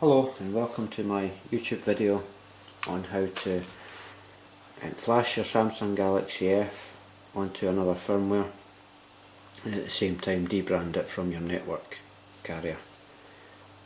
Hello and welcome to my YouTube video on how to flash your Samsung Galaxy F onto another firmware and at the same time debrand it from your network carrier.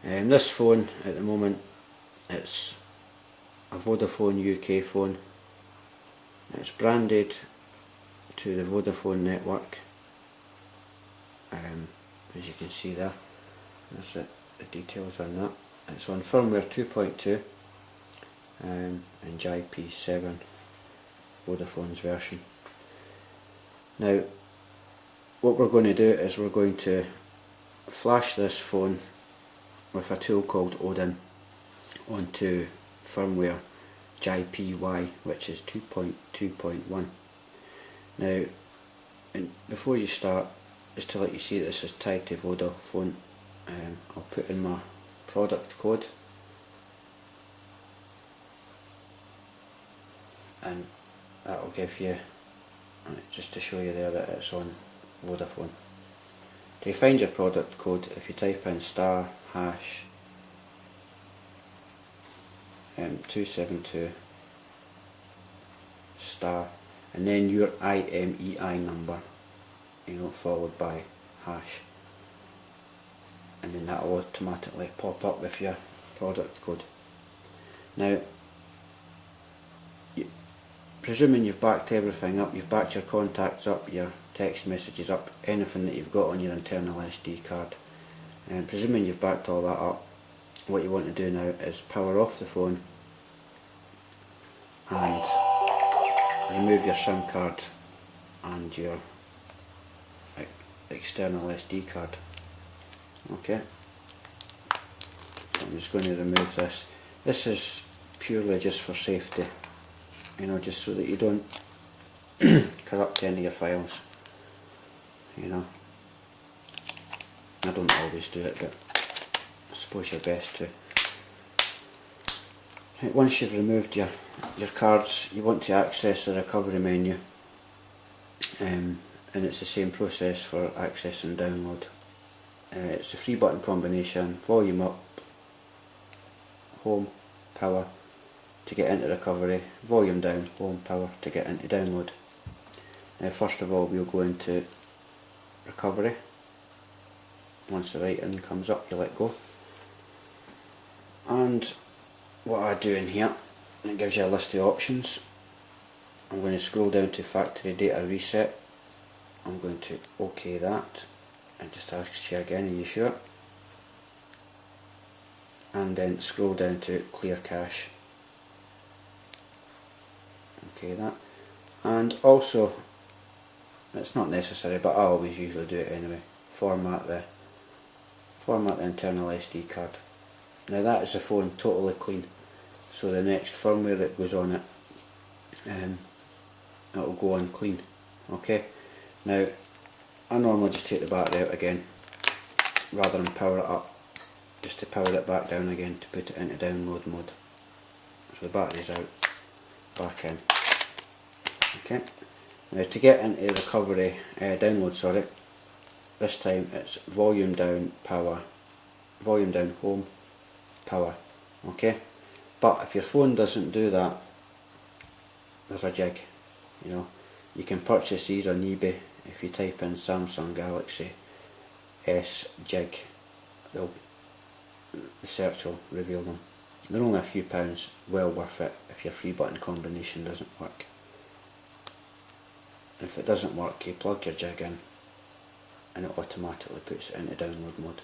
This phone at the moment, it's a Vodafone UK phone. It's branded to the Vodafone network, as you can see there. There's the details on that. It's on firmware 2.2 and JP7, Vodafone's version. Now what we're going to do is we're going to flash this phone with a tool called Odin onto firmware JPY, which is 2.2.1. Now, before you start, just to let you see this is tied to Vodafone, I'll put in my product code and that will give you, just to show you there that it's on Vodafone. To find your product code, if you type in *# 272 * and then your IMEI number, followed by hash, and then that will automatically pop up with your product code. Now, presuming you've backed everything up, you've backed your contacts up, your text messages up, anything that you've got on your internal SD card, and presuming you've backed all that up, what you want to do now is power off the phone and remove your SIM card and your external SD card. Okay, so I'm just going to remove this. This is purely just for safety, just so that you don't corrupt any of your files. I don't always do it, but I suppose you're best to. Right, once you've removed your cards, you want to access the recovery menu, and it's the same process for access and download. It's a 3-button combination: volume up, home, power to get into recovery, volume down, home, power to get into download. Now first of all we'll go into recovery. Once the writing comes up, you let go, and what I do in here, it gives you a list of options. I'm going to scroll down to factory data reset. I'm going to OK that. It just asks you again, are you sure? And then scroll down to clear cache. OK that. And also, it's not necessary, but I always usually do it anyway, format the internal SD card. Now that is the phone totally clean, so the next firmware that goes on it, it will go on clean. Okay. Now I normally just take the battery out again rather than power it up, just to power it back down again to put it into download mode. So the battery's out, back in. Okay. Now to get into recovery, download, this time it's volume down, power, volume down, home, power. Okay. But if your phone doesn't do that, there's a jig. You can purchase these on eBay. If you type in Samsung Galaxy S jig, the search will reveal them. They're only a few pounds, well worth it if your 3-button combination doesn't work. If it doesn't work, you plug your jig in and it automatically puts it into download mode.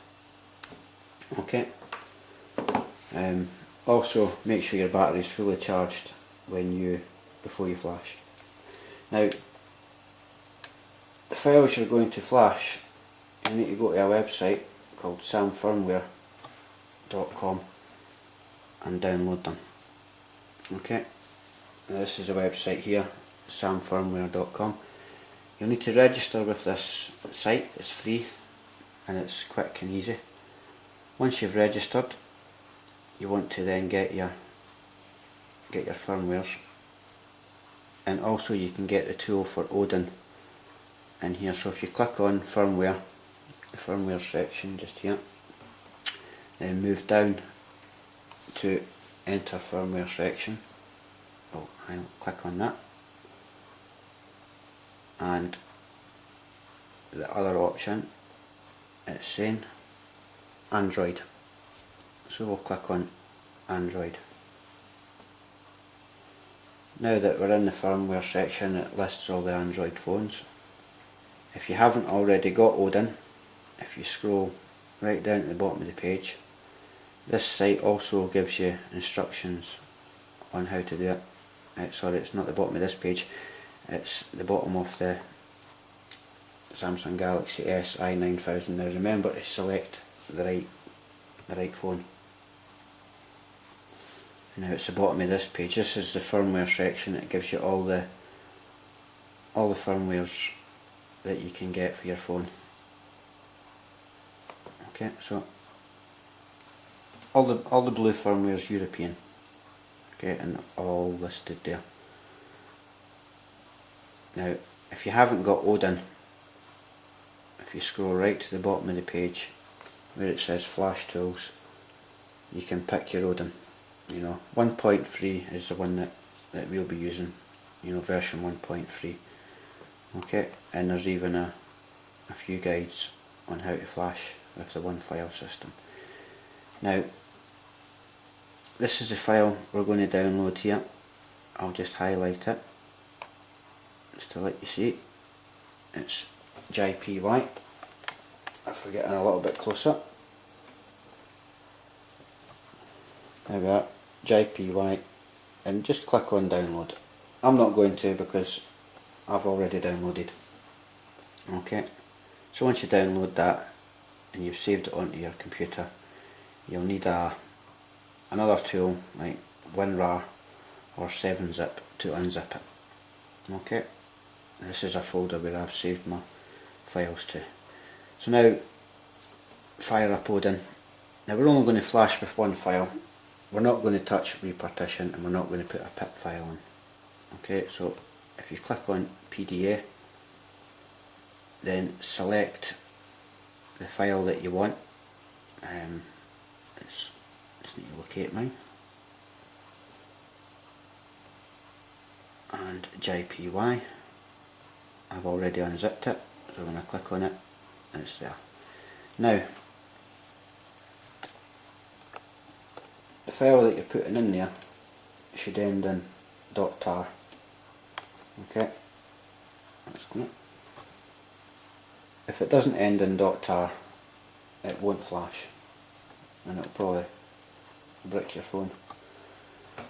Okay. Also make sure your battery is fully charged before you flash. Now, the files you're going to flash, you need to go to a website called samfirmware.com and download them. Okay, now this is a website here, samfirmware.com. You'll need to register with this site. It's free and it's quick and easy. Once you've registered, you want to then get your firmwares, and also you can get the tool for Odin in here. So if you click on firmware, the firmware section just here, then move down to enter firmware section. Oh, I'll click on that, and the other option, it's saying Android, so we'll click on Android. Now that we're in the firmware section, it lists all the Android phones. If you haven't already got Odin, if you scroll right down to the bottom of the page, this site also gives you instructions on how to do it. Sorry, it's not the bottom of this page, it's the bottom of the Samsung Galaxy S i9000. Now remember to select the right phone. Now it's the bottom of this page. This is the firmware section. It gives you all the firmwares that you can get for your phone. Okay, so all the blue firmware is European. Okay, and all listed there. Now, if you haven't got Odin, if you scroll right to the bottom of the page where it says Flash Tools, you can pick your Odin. You know, 1.3 is the one that we'll be using. You know, version 1.3. Okay, and there's even a few guides on how to flash with the one file system. Now, this is the file we're going to download here. I'll just highlight it just to let you see. It's JPY. If we're getting a little bit closer, there we are, JPY, and just click on download. I'm not going to because I've already downloaded. Okay, so once you download that and you've saved it onto your computer, you'll need another tool like WinRAR or 7-zip to unzip it. Okay, this is a folder where I've saved my files to. So now, fire up Odin. Now we're only going to flash with one file. We're not going to touch repartition, and we're not going to put a pip file in. Okay, so if you click on PDA, then select the file that you want. Just need to locate mine. And JPY. I've already unzipped it, so when I click on it, it's there. Now, the file that you're putting in there should end in .tar. Okay, that's going. If it doesn't end in .tar, it won't flash, and it'll probably brick your phone.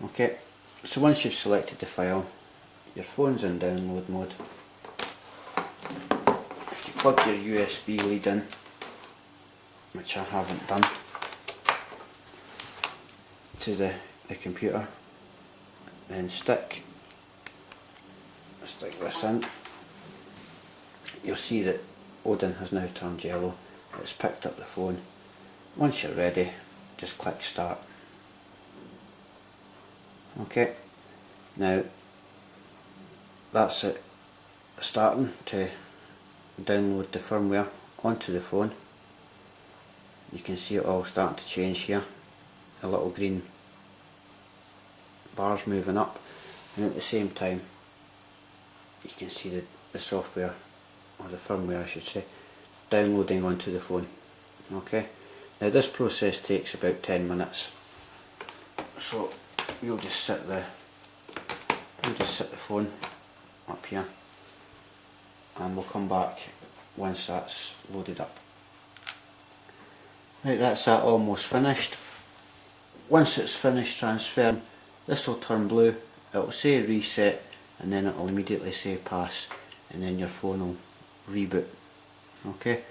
Okay, so once you've selected the file, your phone's in download mode. If you plug your USB lead in, which I haven't done, to the computer, then stick this in, you'll see that Odin has now turned yellow. It's picked up the phone. Once you're ready, just click start. Okay, now that's it starting to download the firmware onto the phone. You can see it all starting to change here. The little green bars moving up, and at the same time you can see the software, or the firmware I should say, downloading onto the phone. Okay, now this process takes about 10 minutes, so we'll just set the phone up here, and we'll come back once that's loaded up. Right, that's that almost finished. Once it's finished transferring, this will turn blue, it will say reset, and then it will immediately say pass, and then your phone will reboot. Okay.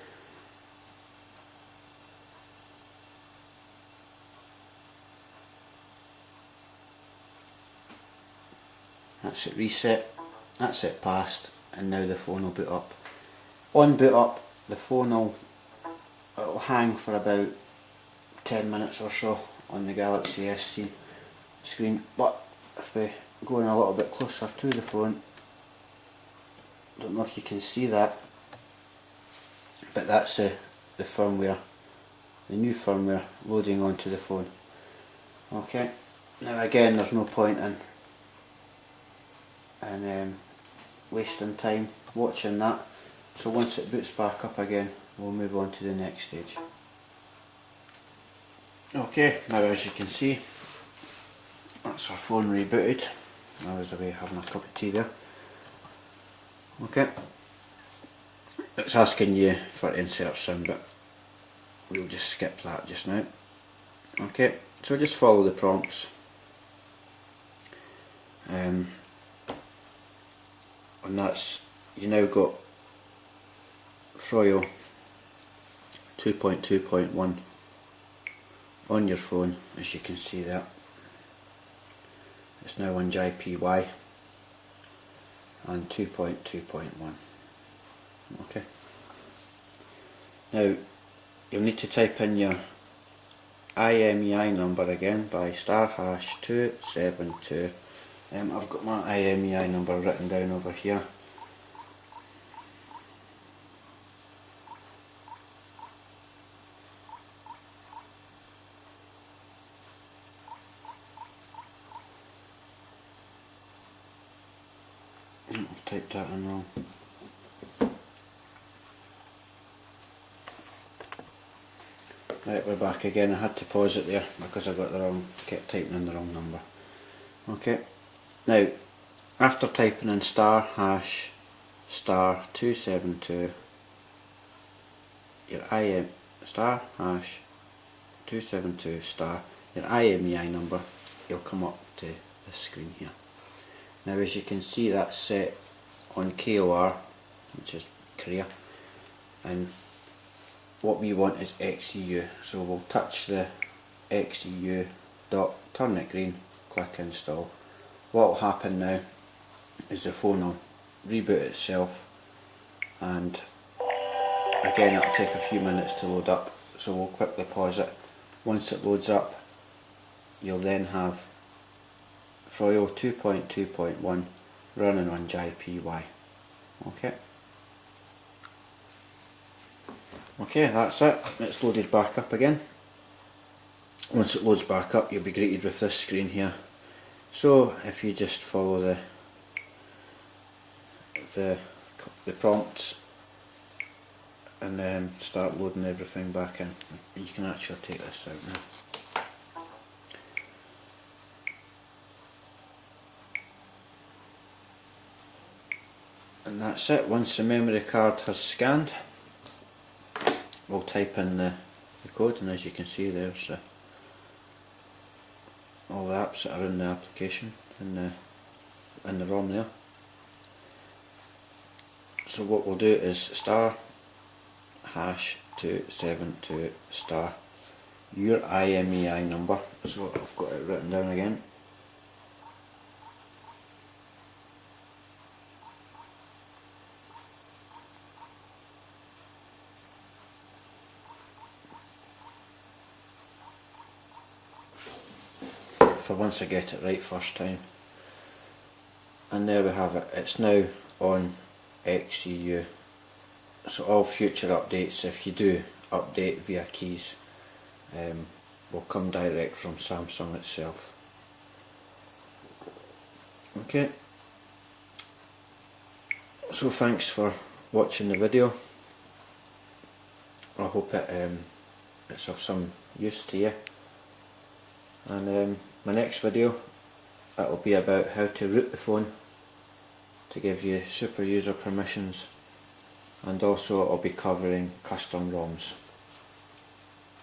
That's it reset, that's it passed, and now the phone will boot up. On boot up, the phone will hang for about 10 minutes or so on the Galaxy S screen, but if we go in a little bit closer to the phone, don't know if you can see that, but that's the firmware, the new firmware loading onto the phone. Okay, now again there's no point in wasting time watching that, so once it boots back up again we'll move on to the next stage. Okay, now as you can see that's our phone rebooted. I was away having a cup of tea there. Okay, it's asking you for insert SIM, but we'll just skip that just now. Okay, so just follow the prompts. And that's, you now got Froyo 2.2.1 on your phone, as you can see that. It's now on JPY and 2.2.1. Okay. Now you'll need to type in your IMEI number again by *272. I've got my IMEI number written down over here. I've typed that in wrong. Right, we're back again. I had to pause it there because I kept typing in the wrong number. Okay, now after typing in *272, your *272* your IMEI number, you'll come up to this screen here. Now as you can see, that's set on KOR, which is Korea, and what we want is XEU, so we'll touch the XEU dot, turn it green, click install. What will happen now is the phone will reboot itself, and again it'll take a few minutes to load up, so we'll quickly pause it. Once it loads up, you'll then have Froyo 2.2.1 running on JPY. Okay. Okay, that's it. It's loaded back up again. Once it loads back up, you'll be greeted with this screen here. So if you just follow the prompts and then start loading everything back in, you can actually take this out now. And that's it. Once the memory card has scanned, we'll type in the code, and as you can see there's all the apps that are in the application in the ROM there. So what we'll do is *272* your IMEI number, so I've got it written down again. For once I get it right first time. And there we have it. It's now on XEU. So all future updates, if you do update via keys, will come direct from Samsung itself. Okay. So thanks for watching the video. I hope it's of some use to you. And my next video, that will be about how to root the phone to give you super user permissions, and also it will be covering custom ROMs.